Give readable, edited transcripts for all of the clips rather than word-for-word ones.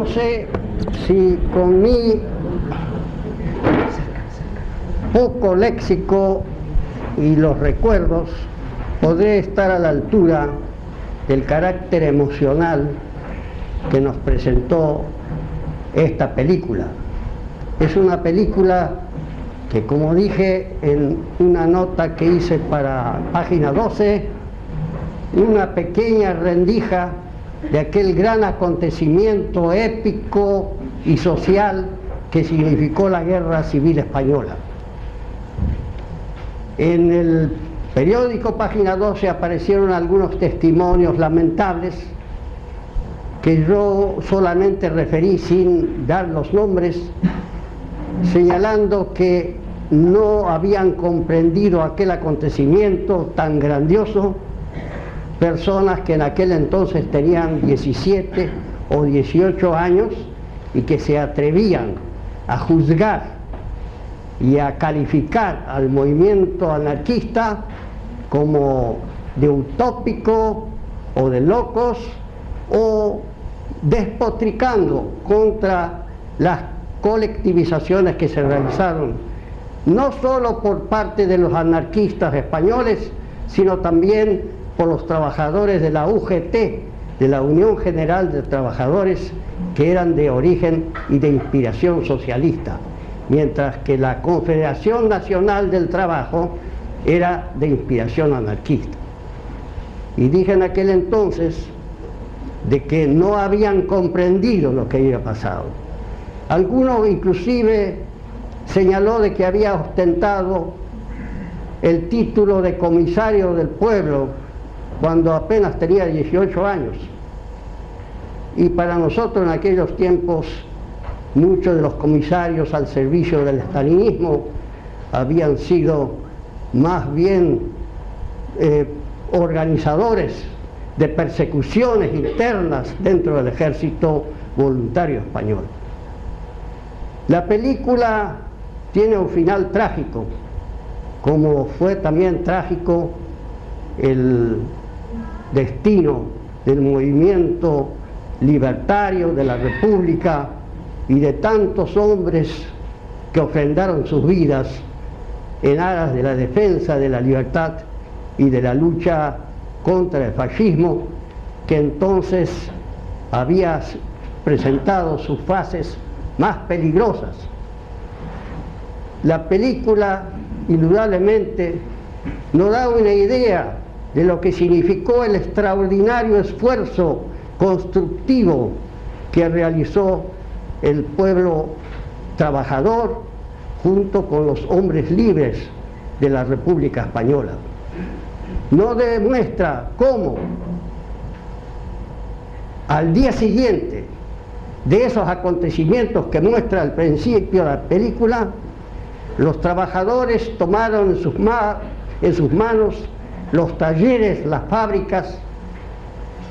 sé si con mi poco léxico y los recuerdos podré estar a la altura del carácter emocional que nos presentó esta película. Es una película que, como dije en una nota que hice para página 12, una pequeña rendija de aquel gran acontecimiento épico y social que significó la Guerra Civil Española. En el periódico Página 12 aparecieron algunos testimonios lamentables que yo solamente referí sin dar los nombres, señalando que no habían comprendido aquel acontecimiento tan grandioso personas que en aquel entonces tenían 17 o 18 años y que se atrevían a juzgar y a calificar al movimiento anarquista como de utópico o de locos, o despotricando contra las colectivizaciones que se realizaron, no solo por parte de los anarquistas españoles, sino también por los trabajadores de la UGT, de la Unión General de Trabajadores, que eran de origen y de inspiración socialista, mientras que la Confederación Nacional del Trabajo era de inspiración anarquista. Y dije en aquel entonces de que no habían comprendido lo que había pasado. Alguno inclusive señaló de que había ostentado el título de comisario del pueblo cuando apenas tenía 18 años. Y para nosotros en aquellos tiempos muchos de los comisarios al servicio del estalinismo habían sido más bien organizadores de persecuciones internas dentro del ejército voluntario español. La película tiene un final trágico, como fue también trágico el destino del movimiento libertario de la República y de tantos hombres que ofrendaron sus vidas en aras de la defensa de la libertad y de la lucha contra el fascismo, que entonces había presentado sus fases más peligrosas. La película indudablemente nos da una idea de lo que significó el extraordinario esfuerzo constructivo que realizó el pueblo trabajador junto con los hombres libres de la República Española. Nos demuestra cómo al día siguiente de esos acontecimientos que muestra al principio de la película, los trabajadores tomaron en sus manos los talleres, las fábricas,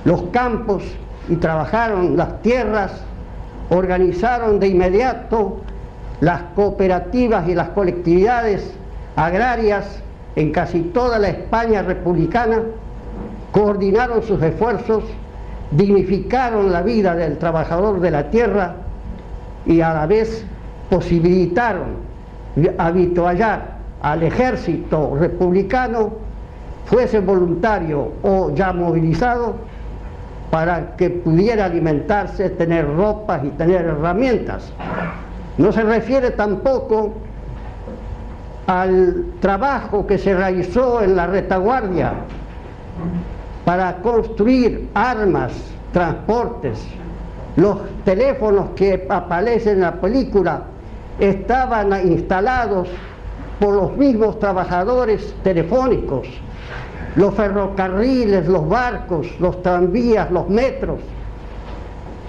los campos y trabajaron las tierras, organizaron de inmediato las cooperativas y las colectividades agrarias en casi toda la España republicana, coordinaron sus esfuerzos, dignificaron la vida del trabajador de la tierra y a la vez posibilitaron habituallar al ejército republicano, fuese voluntario o ya movilizado, para que pudiera alimentarse, tener ropas y tener herramientas. No se refiere tampoco al trabajo que se realizó en la retaguardia para construir armas, transportes. Los teléfonos que aparecen en la película estaban instalados por los mismos trabajadores telefónicos. Los ferrocarriles, los barcos, los tranvías, los metros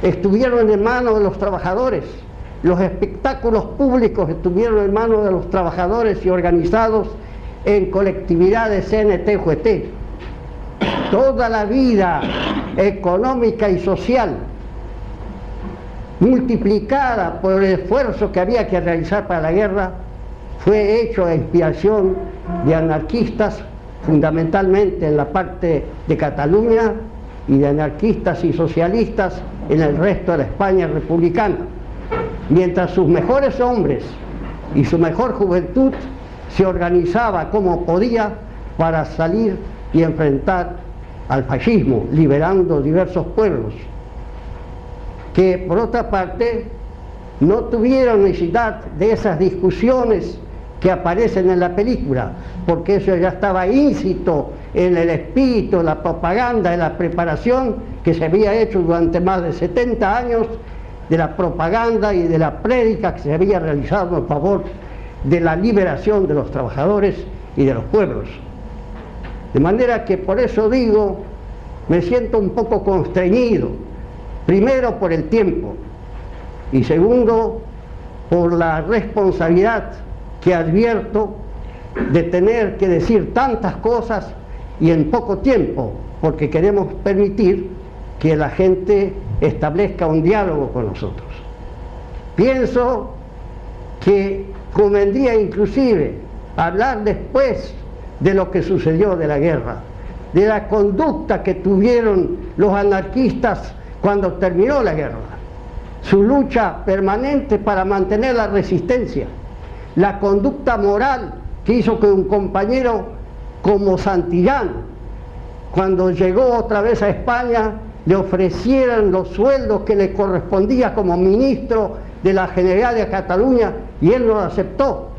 estuvieron en manos de los trabajadores. Los espectáculos públicos estuvieron en manos de los trabajadores y organizados en colectividades CNT-UGT. Toda la vida económica y social, multiplicada por el esfuerzo que había que realizar para la guerra, fue hecho a inspiración de anarquistas, fundamentalmente en la parte de Cataluña y de anarquistas y socialistas en el resto de la España republicana, mientras sus mejores hombres y su mejor juventud se organizaba como podía para salir y enfrentar al fascismo, liberando diversos pueblos, que por otra parte no tuvieron necesidad de esas discusiones que aparecen en la película, porque eso ya estaba íncito en el espíritu, la propaganda, en la preparación que se había hecho durante más de 70 años, de la propaganda y de la prédica que se había realizado en favor de la liberación de los trabajadores y de los pueblos. De manera que por eso digo, me siento un poco constreñido, primero por el tiempo y segundo por la responsabilidad que advierto de tener que decir tantas cosas y en poco tiempo, porque queremos permitir que la gente establezca un diálogo con nosotros. Pienso que convendría inclusive hablar después de lo que sucedió de la guerra, de la conducta que tuvieron los anarquistas cuando terminó la guerra, su lucha permanente para mantener la resistencia, la conducta moral que hizo que un compañero como Santillán, cuando llegó otra vez a España, le ofrecieran los sueldos que le correspondía como ministro de la Generalidad de Cataluña y él no lo aceptó.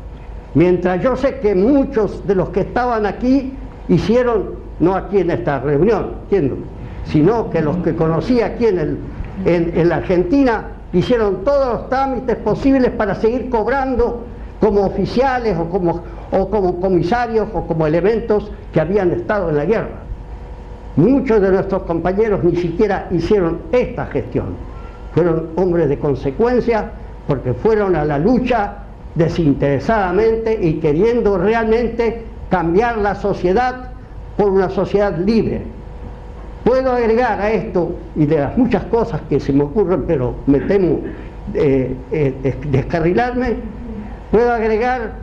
Mientras yo sé que muchos de los que estaban aquí hicieron, no aquí en esta reunión, entiéndome, sino que los que conocí aquí en la Argentina hicieron todos los trámites posibles para seguir cobrando como oficiales o como comisarios o como elementos que habían estado en la guerra. Muchos de nuestros compañeros ni siquiera hicieron esta gestión. Fueron hombres de consecuencia porque fueron a la lucha desinteresadamente y queriendo realmente cambiar la sociedad por una sociedad libre. Puedo agregar a esto, y de las muchas cosas que se me ocurren, pero me temo descarrilarme, puedo agregar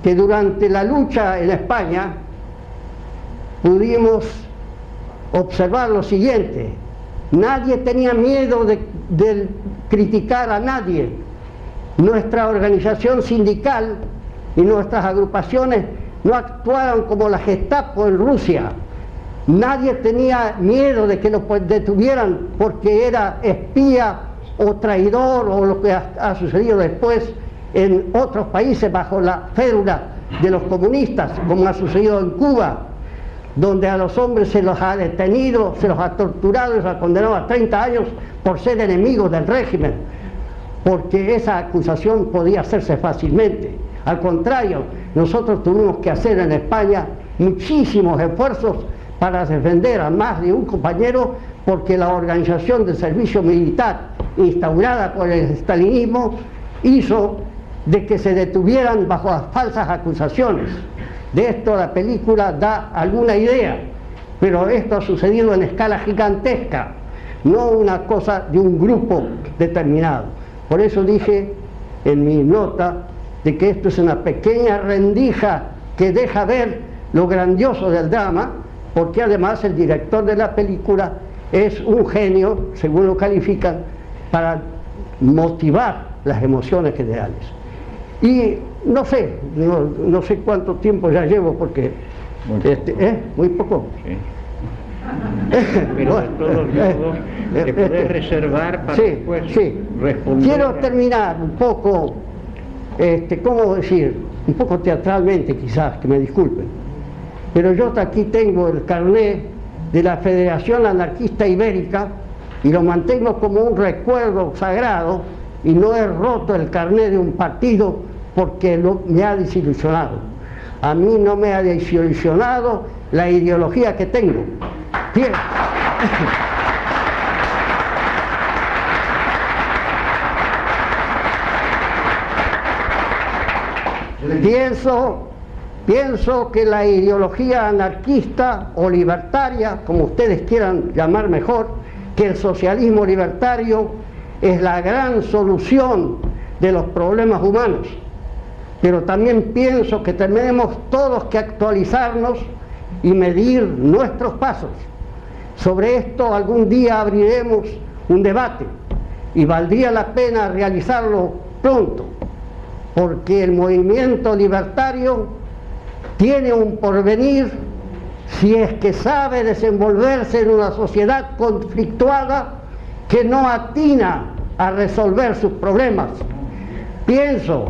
que durante la lucha en España pudimos observar lo siguiente: nadie tenía miedo de criticar a nadie. Nuestra organización sindical y nuestras agrupaciones no actuaron como la Gestapo en Rusia. Nadie tenía miedo de que lo detuvieran porque era espía o traidor, o lo que ha sucedido después en otros países bajo la férula de los comunistas, como ha sucedido en Cuba, donde a los hombres se los ha detenido, se los ha torturado, se los ha condenado a 30 años por ser enemigos del régimen, porque esa acusación podía hacerse fácilmente. Al contrario, nosotros tuvimos que hacer en España muchísimos esfuerzos para defender a más de un compañero, porque la organización de servicio militar instaurada por el estalinismo hizo de que se detuvieran bajo las falsas acusaciones. De esto la película da alguna idea, pero esto ha sucedido en escala gigantesca, no una cosa de un grupo determinado. Por eso dije en mi nota de que esto es una pequeña rendija que deja ver lo grandioso del drama, porque además el director de la película es un genio, según lo califican, para motivar las emociones generales. Y no sé, no sé cuánto tiempo ya llevo, porque muy poco. Sí. Pero de todos modos, te puedes reservar para después responder. Quiero terminar un poco, ¿cómo decir? Un poco teatralmente quizás, que me disculpen. Pero yo aquí tengo el carné de la Federación Anarquista Ibérica y lo mantengo como un recuerdo sagrado, y no he roto el carné de un partido porque me ha desilusionado. A mí no me ha desilusionado la ideología que tengo. Bien. Pienso que la ideología anarquista o libertaria, como ustedes quieran llamar mejor, que el socialismo libertario es la gran solución de los problemas humanos. Pero también pienso que tenemos todos que actualizarnos y medir nuestros pasos. Sobre esto algún día abriremos un debate y valdría la pena realizarlo pronto, porque el movimiento libertario tiene un porvenir si es que sabe desenvolverse en una sociedad conflictuada que no atina a resolver sus problemas. Pienso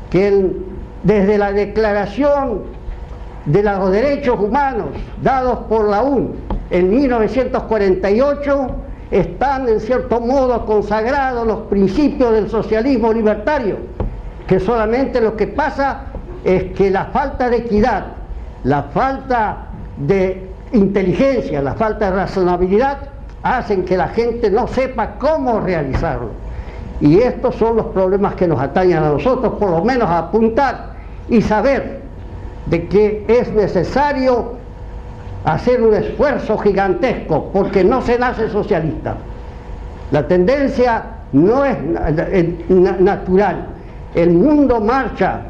que desde la Declaración de los Derechos Humanos dados por la ONU en 1948 están en cierto modo consagrados los principios del socialismo libertario, que solamente lo que pasa es que la falta de equidad, la falta de inteligencia, la falta de razonabilidad hacen que la gente no sepa cómo realizarlo. Y estos son los problemas que nos atañen a nosotros, por lo menos a apuntar y saber de que es necesario hacer un esfuerzo gigantesco, porque no se nace socialista. La tendencia no es natural. El mundo marcha,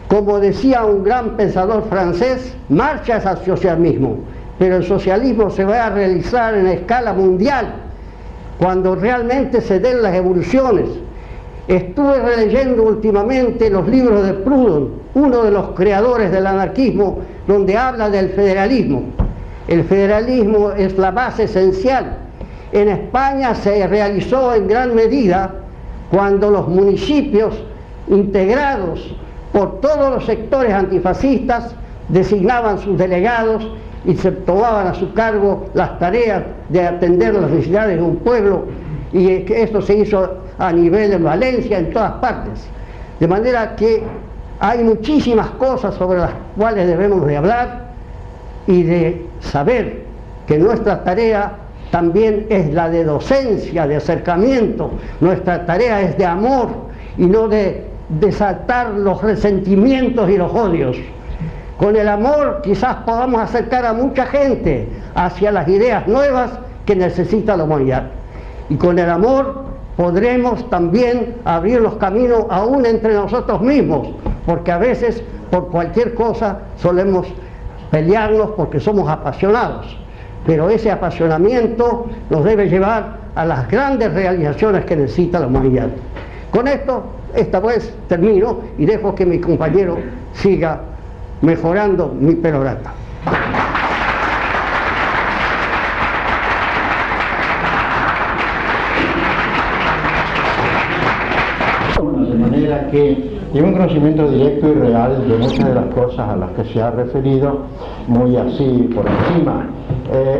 como decía un gran pensador francés, marcha hacia el socialismo, pero el socialismo se va a realizar en escala mundial cuando realmente se den las evoluciones. Estuve releyendo últimamente los libros de Proudhon, uno de los creadores del anarquismo, donde habla del federalismo. El federalismo es la base esencial. En España se realizó en gran medida cuando los municipios integrados por todos los sectores antifascistas designaban sus delegados y se tomaban a su cargo las tareas de atender las necesidades de un pueblo, y esto se hizo a nivel de Valencia, en todas partes. De manera que hay muchísimas cosas sobre las cuales debemos de hablar y de saber que nuestra tarea también es la de docencia, de acercamiento. Nuestra tarea es de amor y no de desatar los resentimientos y los odios. Con el amor quizás podamos acercar a mucha gente hacia las ideas nuevas que necesita la humanidad. Y con el amor podremos también abrir los caminos aún entre nosotros mismos, porque a veces por cualquier cosa solemos pelearnos porque somos apasionados, pero ese apasionamiento nos debe llevar a las grandes realizaciones que necesita la humanidad. Con esto, esta vez termino y dejo que mi compañero siga mejorando mi perorata. De manera que tiene un conocimiento directo y real de muchas de las cosas a las que se ha referido, muy así por encima,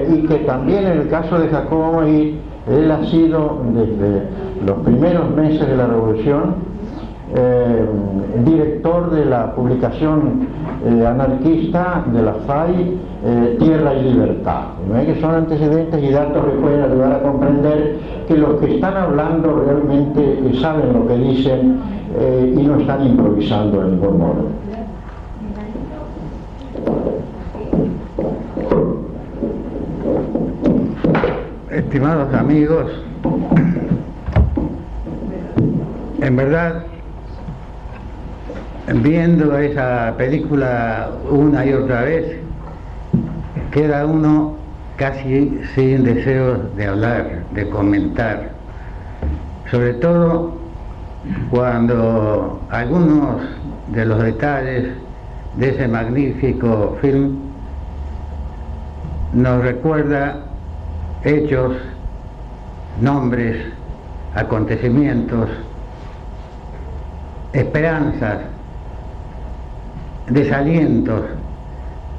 y que también en el caso de Jacobo Amahir, él ha sido desde los primeros meses de la Revolución director de la publicación anarquista de la FAI, Tierra y Libertad. Que son antecedentes y datos que pueden ayudar a comprender que los que están hablando realmente saben lo que dicen y no están improvisando de ningún modo. Estimados amigos, en verdad, viendo esa película una y otra vez, queda uno casi sin deseos de hablar, de comentar, sobre todo cuando algunos de los detalles de ese magnífico film nos recuerda hechos, nombres, acontecimientos, esperanzas, desalientos,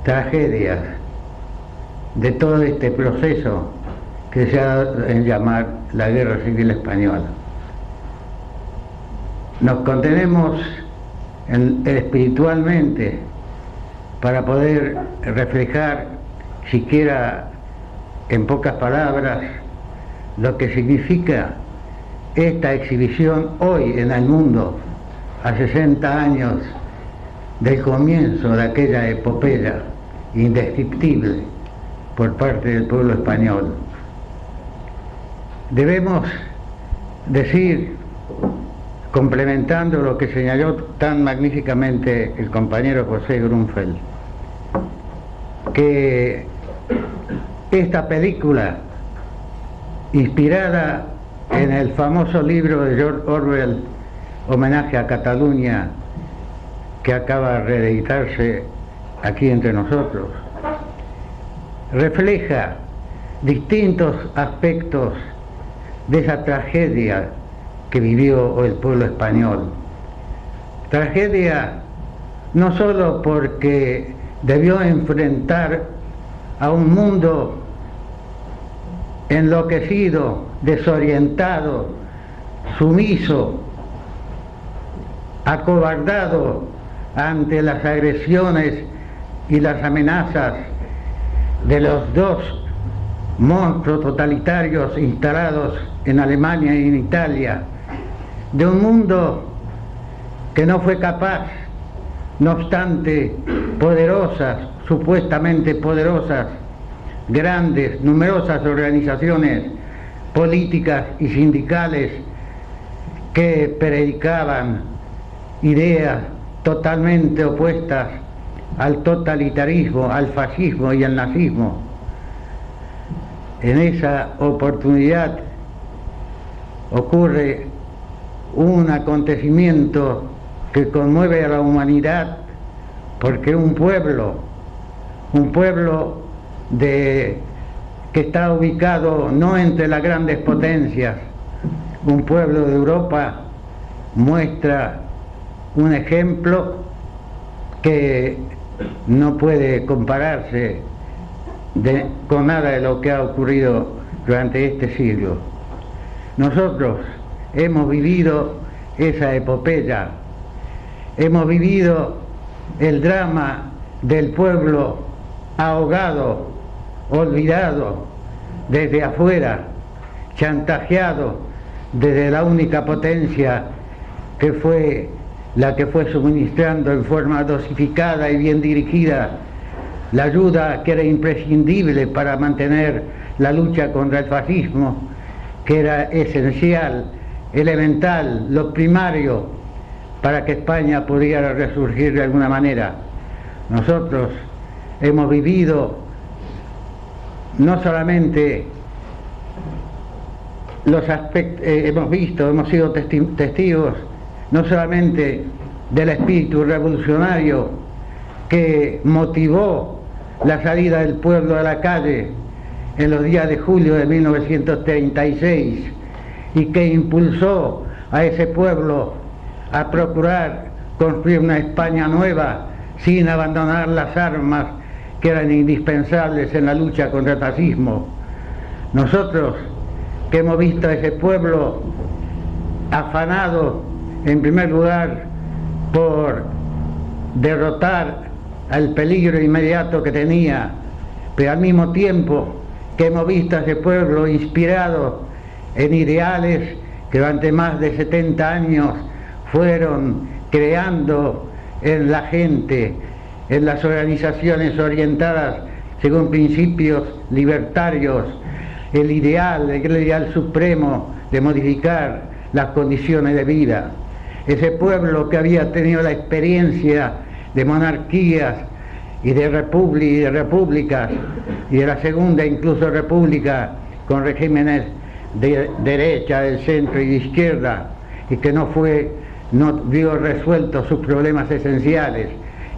tragedias de todo este proceso que se ha dado en llamar la Guerra Civil Española. Nos contenemos espiritualmente para poder reflejar, siquiera en pocas palabras, lo que significa esta exhibición hoy en el mundo, a 60 años del comienzo de aquella epopeya indescriptible por parte del pueblo español. Debemos decir, complementando lo que señaló tan magníficamente el compañero José Grunfeld, que esta película, inspirada en el famoso libro de George Orwell, Homenaje a Cataluña, que acaba de reeditarse aquí entre nosotros, refleja distintos aspectos de esa tragedia que vivió el pueblo español. Tragedia no solo porque debió enfrentar a un mundo enloquecido, desorientado, sumiso, acobardado ante las agresiones y las amenazas de los dos monstruos totalitarios instalados en Alemania y en Italia, de un mundo que no fue capaz, no obstante poderosas, supuestamente poderosas, grandes, numerosas organizaciones políticas y sindicales que predicaban ideas totalmente opuestas al totalitarismo, al fascismo y al nazismo. En esa oportunidad ocurre un acontecimiento que conmueve a la humanidad, porque un pueblo que está ubicado no entre las grandes potencias, un pueblo de Europa, muestra un ejemplo que no puede compararse con nada de lo que ha ocurrido durante este siglo. Nosotros hemos vivido esa epopeya, hemos vivido el drama del pueblo ahogado, olvidado desde afuera, chantajeado desde la única potencia que fue la que fue suministrando en forma dosificada y bien dirigida la ayuda que era imprescindible para mantener la lucha contra el fascismo, que era esencial, elemental, lo primario para que España pudiera resurgir de alguna manera. Nosotros hemos vivido no solamente los aspectos, hemos sido testigos no solamente del espíritu revolucionario que motivó la salida del pueblo a la calle en los días de julio de 1936 y que impulsó a ese pueblo a procurar construir una España nueva sin abandonar las armas que eran indispensables en la lucha contra el fascismo. Nosotros que hemos visto a ese pueblo afanado en primer lugar por derrotar al peligro inmediato que tenía, pero al mismo tiempo que hemos visto a ese pueblo inspirado en ideales que durante más de 70 años fueron creando en la gente, en las organizaciones orientadas según principios libertarios, el ideal supremo de modificar las condiciones de vida. Ese pueblo que había tenido la experiencia de monarquías y de repúblicas, y de la segunda incluso república con regímenes de derecha, del centro y de izquierda, y que no vio resueltos sus problemas esenciales,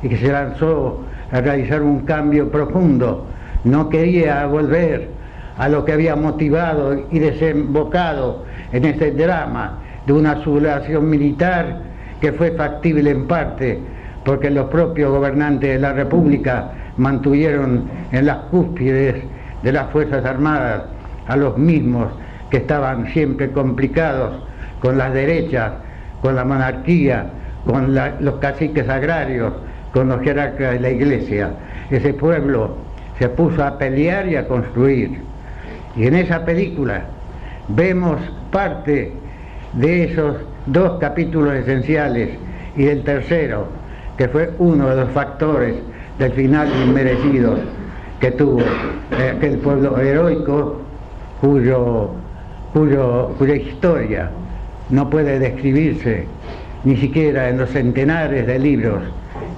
y que se lanzó a realizar un cambio profundo. No quería volver a lo que había motivado y desembocado en este drama de una sublevación militar que fue factible en parte porque los propios gobernantes de la República mantuvieron en las cúspides de las Fuerzas Armadas a los mismos que estaban siempre complicados con las derechas, con la monarquía, con los caciques agrarios, con los jerarcas de la Iglesia. Ese pueblo se puso a pelear y a construir. Y en esa película vemos parte de esos dos capítulos esenciales y del tercero, que fue uno de los factores del final inmerecido que tuvo aquel pueblo heroico cuya historia no puede describirse ni siquiera en los centenares de libros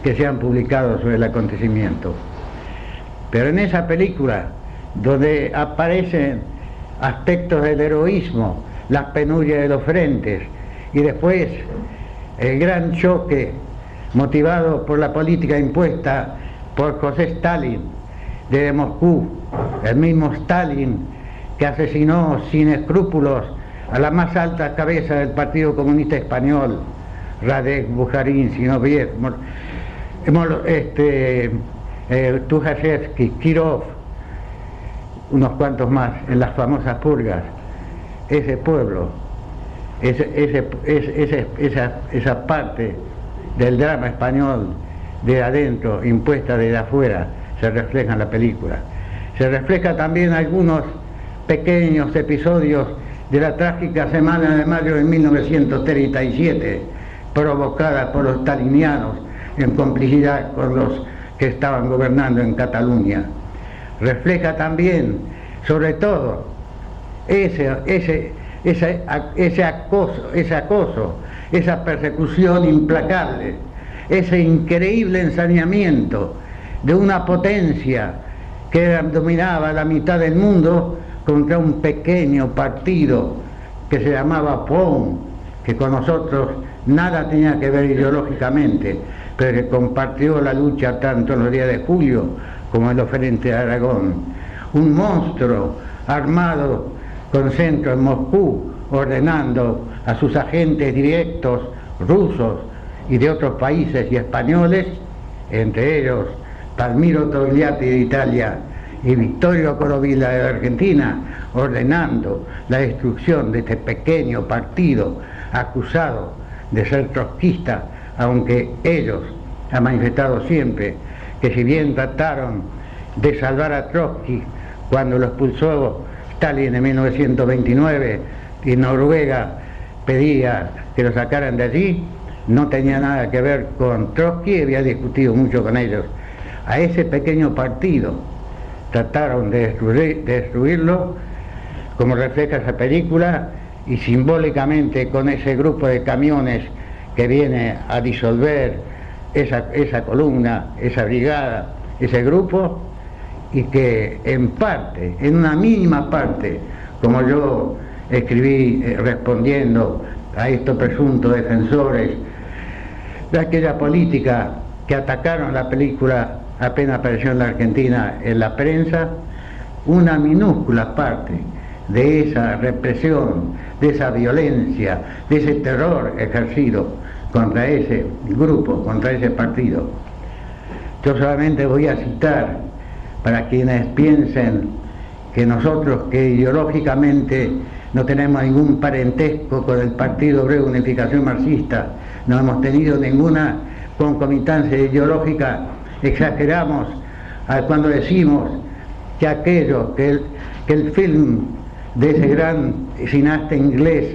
que se han publicado sobre el acontecimiento. Pero en esa película, donde aparecen aspectos del heroísmo, las penurias de los frentes, y después el gran choque motivado por la política impuesta por José Stalin desde Moscú, el mismo Stalin que asesinó sin escrúpulos a la más alta cabeza del Partido Comunista Español, Radek Bujarin, Zinoviev, Tukhachevsky, Kirov, unos cuantos más, en las famosas purgas. Ese pueblo, esa parte del drama español de adentro, impuesta desde afuera, se refleja en la película. Se refleja también algunos pequeños episodios de la trágica Semana de Mayo de 1937, provocada por los stalinianos en complicidad con los que estaban gobernando en Cataluña. Refleja también, sobre todo, ese acoso, esa persecución implacable, ese increíble ensañamiento de una potencia que dominaba la mitad del mundo contra un pequeño partido que se llamaba POUM, que con nosotros nada tenía que ver ideológicamente, pero que compartió la lucha tanto en los días de julio como en los frentes de Aragón. Un monstruo armado con centro en Moscú, ordenando a sus agentes directos rusos y de otros países y españoles, entre ellos Palmiro Togliatti de Italia y Vittorio Corovilla de Argentina, ordenando la destrucción de este pequeño partido acusado de ser trotskista, aunque ellos han manifestado siempre que si bien trataron de salvar a Trotsky cuando lo expulsó Stalin en 1929 y Noruega pedía que lo sacaran de allí, no tenía nada que ver con Trotsky y había discutido mucho con ellos. A ese pequeño partido trataron de destruirlo, como refleja esa película, y simbólicamente con ese grupo de camiones que viene a disolver esa columna, esa brigada, ese grupo, y que en parte, en una mínima parte, como yo escribí respondiendo a estos presuntos defensores de aquella política que atacaron la película apenas apareció en la Argentina en la prensa, una minúscula parte de esa represión, de esa violencia, de ese terror ejercido contra ese grupo, contra ese partido. Yo solamente voy a citar, para quienes piensen que nosotros, que ideológicamente no tenemos ningún parentesco con el Partido Obrero de Unificación Marxista, no hemos tenido ninguna concomitancia ideológica, exageramos cuando decimos que el film de ese gran cineasta inglés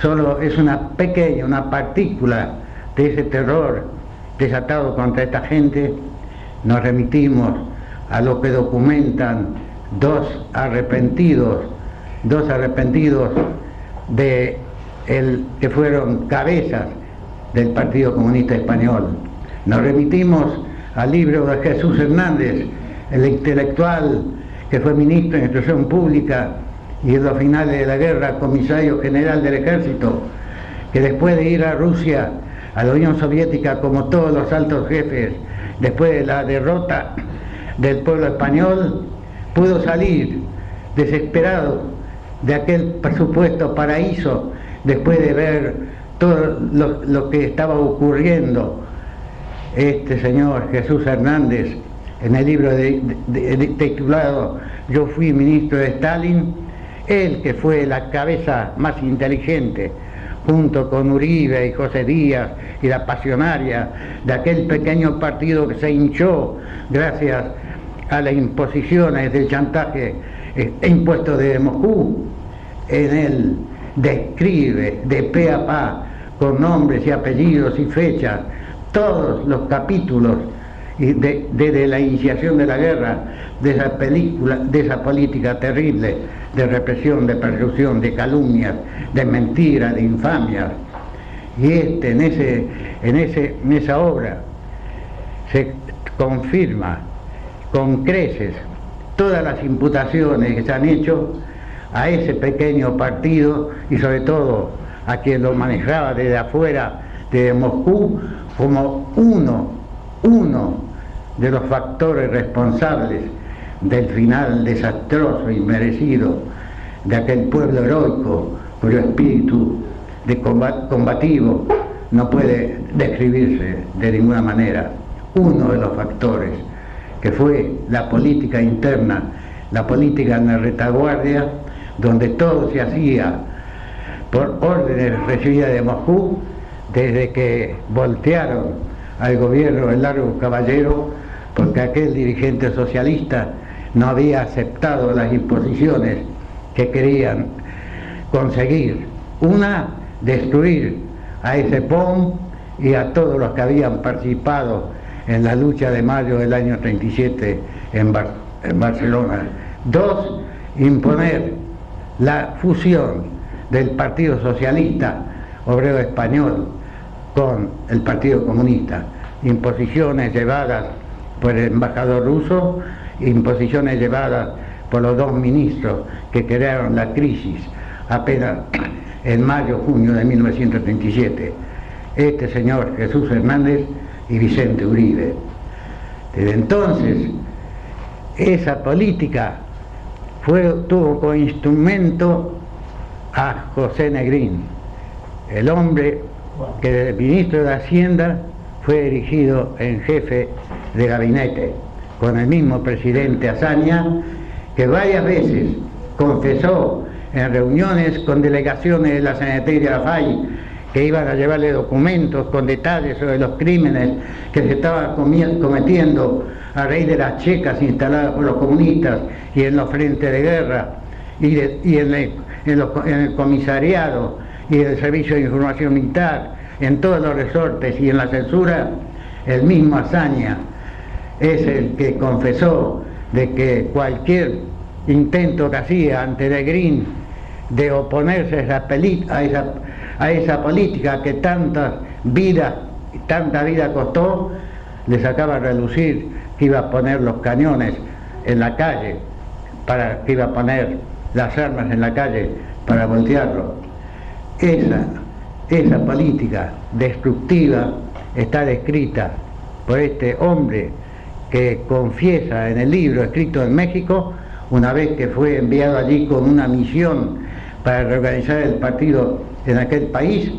solo es una pequeña, una partícula de ese terror desatado contra esta gente. Nos remitimos a lo que documentan dos arrepentidos que fueron cabezas del Partido Comunista Español. Nos remitimos al libro de Jesús Hernández, el intelectual que fue ministro de Instrucción Pública y en los finales de la guerra comisario general del ejército, que después de ir a Rusia, a la Unión Soviética, como todos los altos jefes, después de la derrota del pueblo español, pudo salir desesperado de aquel supuesto paraíso después de ver todo lo que estaba ocurriendo. Este señor Jesús Hernández, en el libro titulado Yo fui ministro de Stalin, él que fue la cabeza más inteligente, junto con Uribe y José Díaz y la pasionaria de aquel pequeño partido que se hinchó gracias a las imposiciones del chantaje impuesto desde Moscú, en él describe de pe a pa, con nombres y apellidos y fechas, todos los capítulos desde la iniciación de la guerra, de esa película, de esa política terrible de represión, de persecución, de calumnias, de mentiras, de infamias. Y en esa obra se confirma con creces todas las imputaciones que se han hecho a ese pequeño partido y sobre todo a quien lo manejaba desde afuera, desde Moscú, como uno de los factores responsables del final desastroso y merecido de aquel pueblo heroico, cuyo espíritu de combativo no puede describirse de ninguna manera. Uno de los factores que fue la política interna, la política en la retaguardia, donde todo se hacía por órdenes recibidas de Moscú, desde que voltearon al gobierno del Largo Caballero, porque aquel dirigente socialista no había aceptado las imposiciones que querían conseguir. Una, destruir a ese POM y a todos los que habían participado en la lucha de mayo del año 37 en Barcelona. Dos, imponer la fusión del Partido Socialista Obrero Español con el Partido Comunista. Imposiciones llevadas por el embajador ruso, imposiciones llevadas por los dos ministros que crearon la crisis apenas en mayo-junio de 1937, este señor Jesús Hernández y Vicente Uribe. Desde entonces, esa política tuvo como instrumento a José Negrín, el hombre que desde ministro de Hacienda fue erigido en jefe de gabinete, con el mismo presidente Azaña, que varias veces confesó en reuniones con delegaciones de la CNT y de la FAI que iban a llevarle documentos con detalles sobre los crímenes que se estaban cometiendo a raíz de las checas instaladas por los comunistas y en los frentes de guerra y en el comisariado y el Servicio de Información Militar, en todos los resortes y en la censura. El mismo Azaña es el que confesó de que cualquier intento que hacía ante Negrín de oponerse a esa política que tanta vida costó, le sacaba a relucir que iba a poner los cañones en la calle, que iba a poner las armas en la calle para voltearlo. Esa política destructiva está descrita por este hombre que confiesa en el libro escrito en México, una vez que fue enviado allí con una misión para reorganizar el partido en aquel país.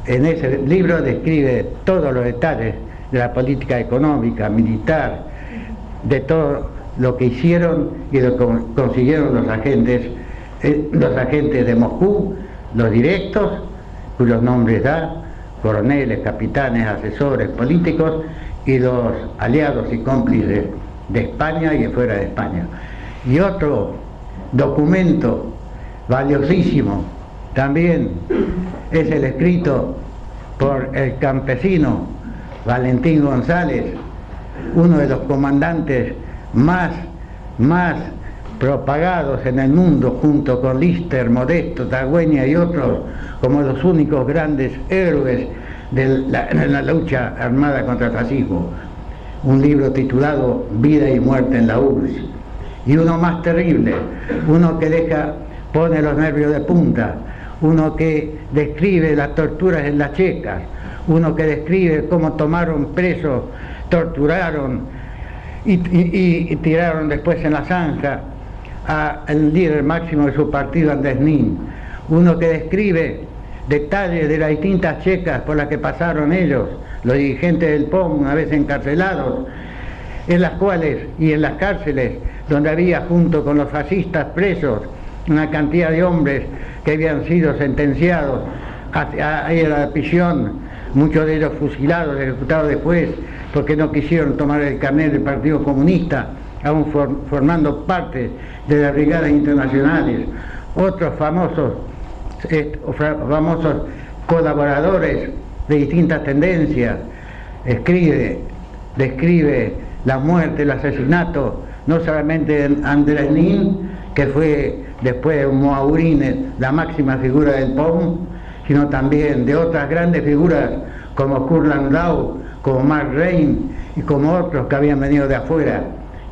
En ese libro describe todos los detalles de la política económica, militar, de todo lo que hicieron y lo que consiguieron los agentes de Moscú, los directos, cuyos nombres da, coroneles, capitanes, asesores políticos, y los aliados y cómplices de España y de fuera de España. Y otro documento valiosísimo también es el escrito por el campesino Valentín González, uno de los comandantes más propagados en el mundo, junto con Lister, Modesto, Tagüeña y otros, como los únicos grandes héroes en la lucha armada contra el fascismo. Un libro titulado Vida y Muerte en la URSS. Y uno más terrible, uno que pone los nervios de punta, uno que describe las torturas en las checas, uno que describe cómo tomaron presos, torturaron y tiraron después en la zanja al líder máximo de su partido, Andrés Nin, uno que describe detalles de las distintas checas por las que pasaron ellos, los dirigentes del POM, una vez encarcelados, en las cuales y en las cárceles donde había, junto con los fascistas presos, una cantidad de hombres que habían sido sentenciados a ir a la prisión, muchos de ellos fusilados, ejecutados después, porque no quisieron tomar el carnet del Partido Comunista, aún formando parte de las brigadas internacionales. Otros famosos colaboradores de distintas tendencias, describe la muerte, el asesinato, no solamente de Andrés Nin, que fue después de Mourin la máxima figura del POM, sino también de otras grandes figuras como Kurt Landau, como Mark Rein y como otros que habían venido de afuera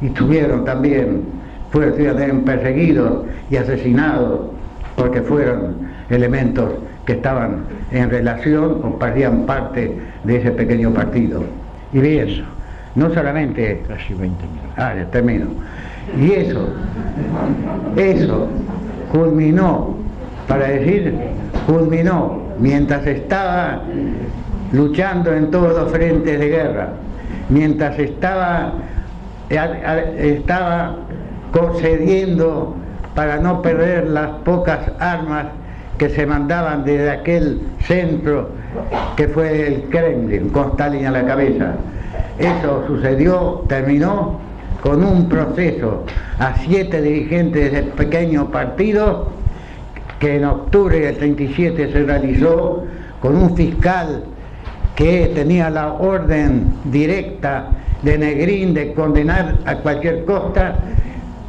y fueron también perseguidos y asesinados porque fueron elementos que estaban en relación o parecían parte de ese pequeño partido. Y bien, no solamente... Casi 20 minutos. Ya termino. Y eso culminó, culminó mientras estaba luchando en todos los frentes de guerra, mientras estaba concediendo para no perder las pocas armas que se mandaban desde aquel centro que fue el Kremlin, con Stalin a la cabeza. Eso sucedió, terminó con un proceso a 7 dirigentes del pequeño partido que en octubre del 37 se realizó con un fiscal que tenía la orden directa de Negrín de condenar a cualquier costa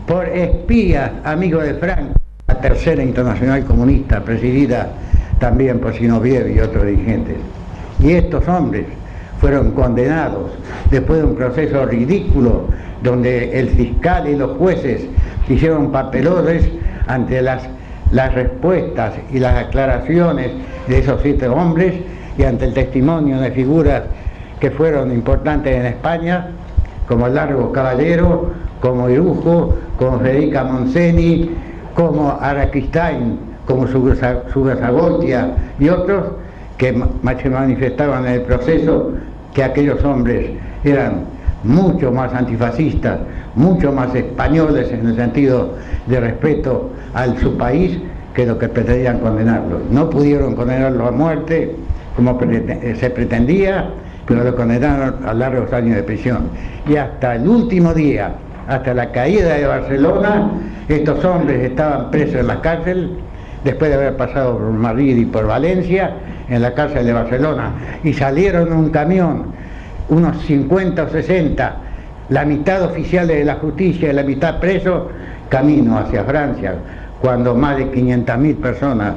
por espías, amigos de Franco, la Tercera Internacional Comunista, presidida también por Zinoviev y otros dirigentes. Y estos hombres fueron condenados después de un proceso ridículo donde el fiscal y los jueces hicieron papelones ante las respuestas y las aclaraciones de esos 7 hombres y ante el testimonio de figuras que fueron importantes en España, como Largo Caballero, como Irujo, como Federica Montseny, como Araquistain, como Sugasagotia y otros que manifestaban en el proceso que aquellos hombres eran mucho más antifascistas, mucho más españoles en el sentido de respeto a su país que lo que pretendían condenarlo. No pudieron condenarlo a muerte como se pretendía, pero lo condenaron a largos años de prisión. Y hasta el último día, hasta la caída de Barcelona, estos hombres estaban presos en la cárcel, después de haber pasado por Madrid y por Valencia, en la cárcel de Barcelona, y salieron en un camión, unos 50 o 60, la mitad oficiales de la justicia y la mitad presos, camino hacia Francia, cuando más de 500.000 personas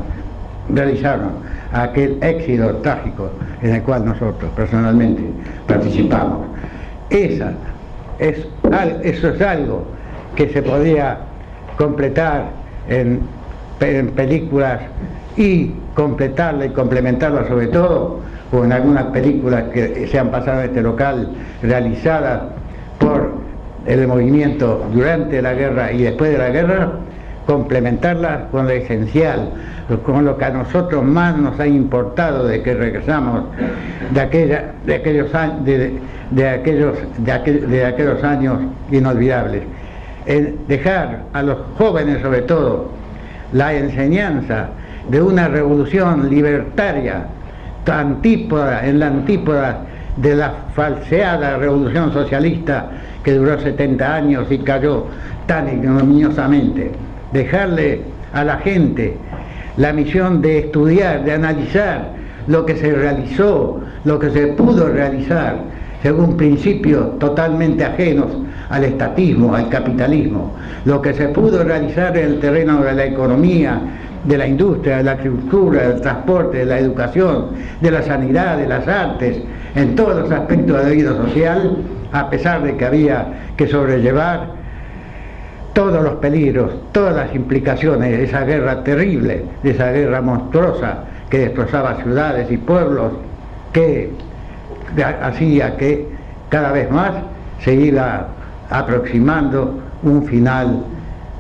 realizaron aquel éxito trágico en el cual nosotros personalmente participamos. Eso es algo que se podría completar en películas y completarla y complementarla sobre todo con algunas películas que se han pasado en este local realizadas por el movimiento durante la guerra y después de la guerra, complementarlas con lo esencial, con lo que a nosotros más nos ha importado de que regresamos de aquellos años inolvidables. Dejar a los jóvenes sobre todo la enseñanza de una revolución libertaria en la antípoda de la falseada revolución socialista que duró 70 años y cayó tan ignominiosamente. Dejarle a la gente la misión de estudiar, de analizar lo que se realizó, lo que se pudo realizar, según principios totalmente ajenos al estatismo, al capitalismo, lo que se pudo realizar en el terreno de la economía, de la industria, de la agricultura, del transporte, de la educación, de la sanidad, de las artes, en todos los aspectos de vida social, a pesar de que había que sobrellevar todos los peligros, todas las implicaciones de esa guerra terrible, de esa guerra monstruosa que destrozaba ciudades y pueblos, que hacía que cada vez más se iba aproximando un final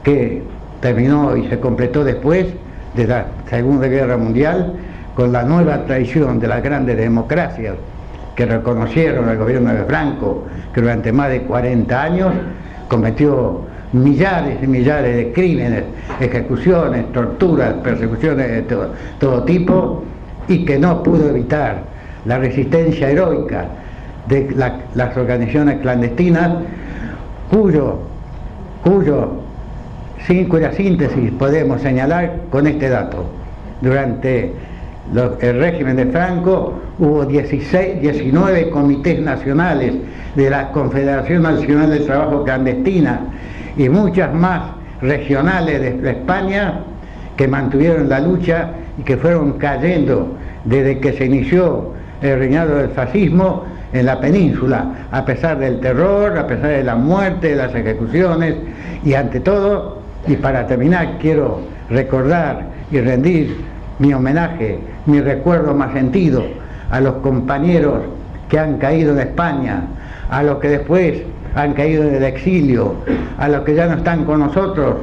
que terminó y se completó después de la Segunda Guerra Mundial con la nueva traición de las grandes democracias que reconocieron al gobierno de Franco, que durante más de 40 años cometió millares y millares de crímenes, ejecuciones, torturas, persecuciones de todo tipo, y que no pudo evitar la resistencia heroica de las organizaciones clandestinas, cuya síntesis podemos señalar con este dato. Durante el régimen de Franco hubo 19 comités nacionales de la Confederación Nacional del Trabajo Clandestina y muchas más regionales de España que mantuvieron la lucha y que fueron cayendo desde que se inició el reinado del fascismo en la península, a pesar del terror, a pesar de la muerte, de las ejecuciones, y ante todo, y para terminar, quiero recordar y rendir mi homenaje, mi recuerdo más sentido a los compañeros que han caído en España, a los que después han caído en el exilio, a los que ya no están con nosotros,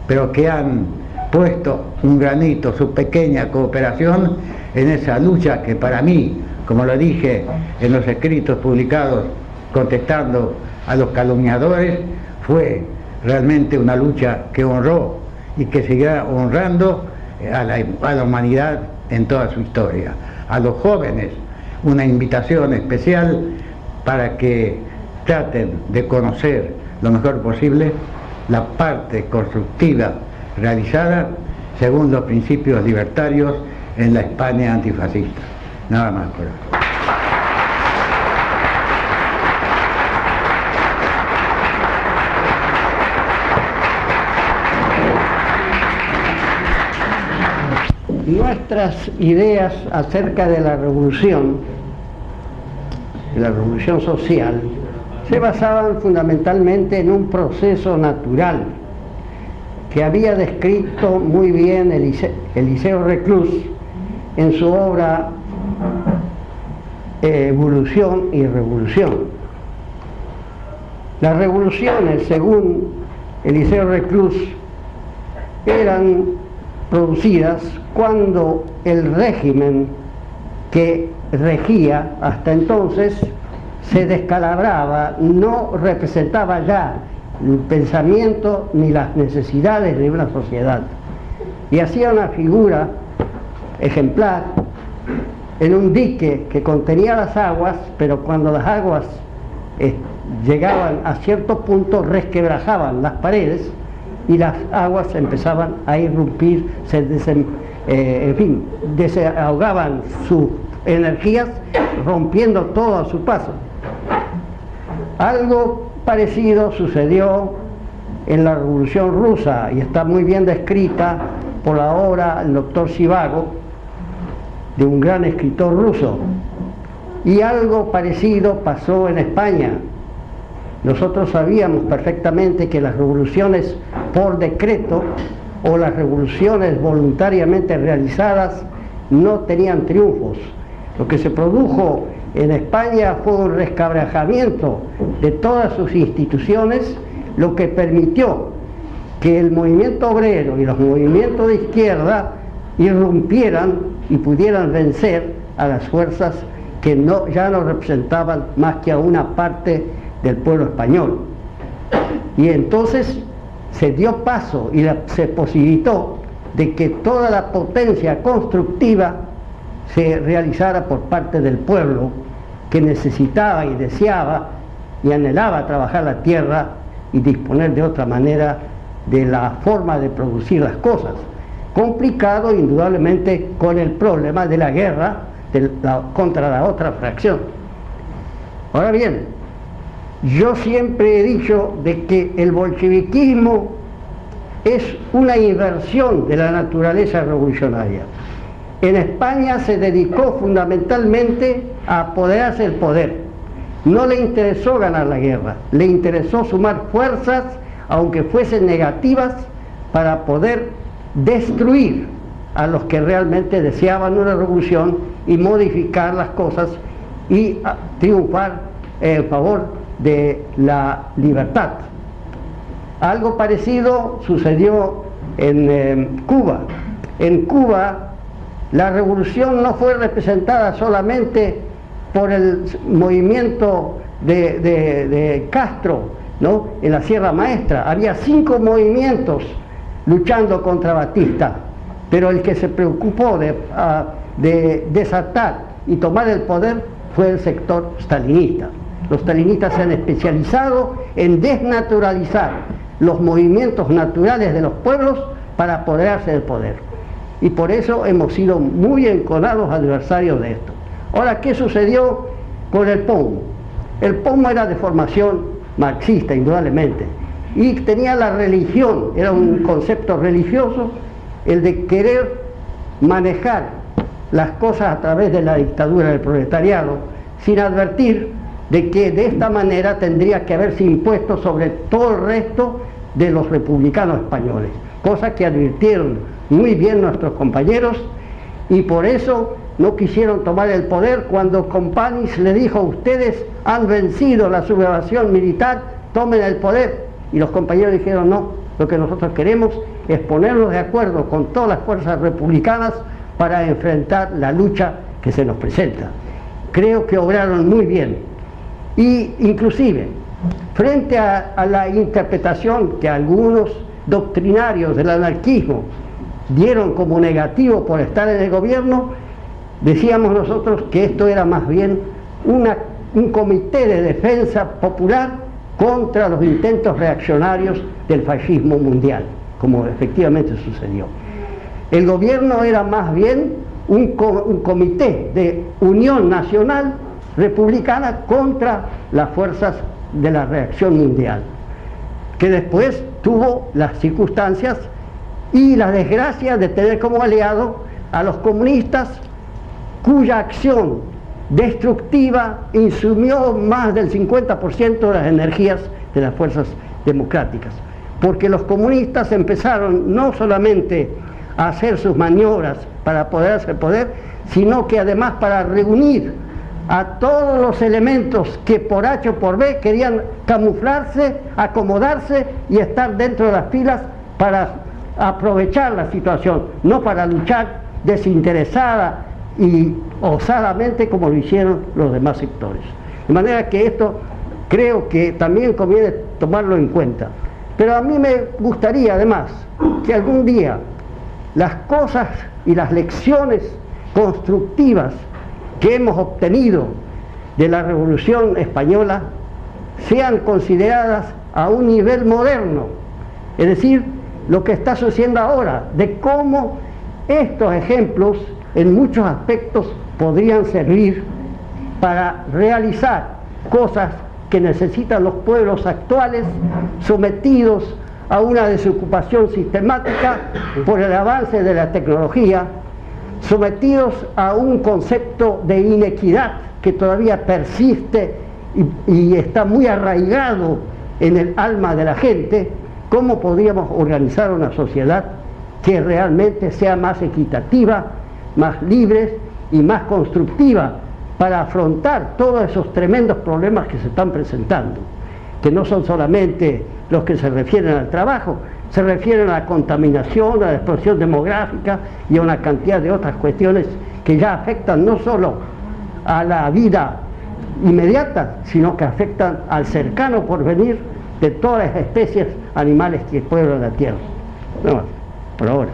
pero que han puesto un granito, su pequeña cooperación en esa lucha que para mí, como lo dije en los escritos publicados contestando a los calumniadores, fue realmente una lucha que honró y que seguirá honrando a la humanidad en toda su historia. A los jóvenes, una invitación especial para que traten de conocer lo mejor posible la parte constructiva realizada según los principios libertarios en la España antifascista. Nada más por hoy. Nuestras ideas acerca de la revolución social, se basaban fundamentalmente en un proceso natural que había descrito muy bien Eliseo Reclus en su obra Evolución y Revolución. Las revoluciones, según Eliseo Reclus, eran producidas cuando el régimen que regía hasta entonces se descalabraba, no representaba ya el pensamiento ni las necesidades de una sociedad, y hacía una figura ejemplar en un dique que contenía las aguas, pero cuando las aguas llegaban a cierto punto resquebrajaban las paredes y las aguas empezaban a irrumpir, desahogaban sus energías, rompiendo todo a su paso. Algo parecido sucedió en la Revolución Rusa y está muy bien descrita por la obra El Doctor Zhivago, de un gran escritor ruso. Y algo parecido pasó en España. Nosotros sabíamos perfectamente que las revoluciones por decreto o las revoluciones voluntariamente realizadas no tenían triunfos. Lo que se produjo en España fue un resquebrajamiento de todas sus instituciones, lo que permitió que el movimiento obrero y los movimientos de izquierda irrumpieran y pudieran vencer a las fuerzas que ya no representaban más que a una parte del pueblo español. Y entonces se dio paso y se posibilitó de que toda la potencia constructiva se realizara por parte del pueblo, que necesitaba y deseaba y anhelaba trabajar la tierra y disponer de otra manera de la forma de producir las cosas. Complicado indudablemente con el problema de la guerra contra la otra fracción. Ahora bien, yo siempre he dicho de que el bolcheviquismo es una inversión de la naturaleza revolucionaria. En España se dedicó fundamentalmente a apoderarse del poder. No le interesó ganar la guerra, le interesó sumar fuerzas, aunque fuesen negativas, para poder destruir a los que realmente deseaban una revolución y modificar las cosas y triunfar en favor de la libertad. Algo parecido sucedió en Cuba. En Cuba la revolución no fue representada solamente por el movimiento de Castro, ¿no?, en la Sierra Maestra. Había 5 movimientos luchando contra Batista, pero el que se preocupó de desatar y tomar el poder fue el sector stalinista. Los stalinistas se han especializado en desnaturalizar los movimientos naturales de los pueblos para apoderarse del poder. Y por eso hemos sido muy enconados adversarios de esto. Ahora, ¿qué sucedió con el POM? El POM era de formación marxista, indudablemente, y tenía la religión, era un concepto religioso, el de querer manejar las cosas a través de la dictadura del proletariado, sin advertir de que de esta manera tendría que haberse impuesto sobre todo el resto de los republicanos españoles, cosa que advirtieron muy bien nuestros compañeros, y por eso no quisieron tomar el poder cuando Companys le dijo: ustedes han vencido la sublevación militar, tomen el poder. Y los compañeros dijeron: no, lo que nosotros queremos es ponernos de acuerdo con todas las fuerzas republicanas para enfrentar la lucha que se nos presenta. Creo que obraron muy bien, y inclusive frente a la interpretación que algunos doctrinarios del anarquismo dieron como negativo por estar en el gobierno, decíamos nosotros que esto era más bien un comité de defensa popular contra los intentos reaccionarios del fascismo mundial, como efectivamente sucedió. El gobierno era más bien un comité de unión nacional republicana contra las fuerzas de la reacción mundial, que después tuvo las circunstancias y la desgracia de tener como aliado a los comunistas, cuya acción destructiva insumió más del 50% de las energías de las fuerzas democráticas, porque los comunistas empezaron no solamente a hacer sus maniobras para apoderarse del poder, sino que además para reunir a todos los elementos que por H o por B querían camuflarse, acomodarse y estar dentro de las filas para aprovechar la situación, no para luchar desinteresada y osadamente como lo hicieron los demás sectores. De manera que esto creo que también conviene tomarlo en cuenta. Pero a mí me gustaría además que algún día las cosas y las lecciones constructivas que hemos obtenido de la Revolución Española sean consideradas a un nivel moderno, es decir, lo que está sucediendo ahora, de cómo estos ejemplos en muchos aspectos podrían servir para realizar cosas que necesitan los pueblos actuales, sometidos a una desocupación sistemática por el avance de la tecnología, sometidos a un concepto de inequidad que todavía persiste y está muy arraigado en el alma de la gente. ¿Cómo podríamos organizar una sociedad que realmente sea más equitativa, más libre y más constructiva para afrontar todos esos tremendos problemas que se están presentando, que no son solamente los que se refieren al trabajo, se refieren a la contaminación, a la explosión demográfica y a una cantidad de otras cuestiones que ya afectan no solo a la vida inmediata, sino que afectan al cercano porvenir de todas las especies animales que pueblan la tierra. No, por ahora.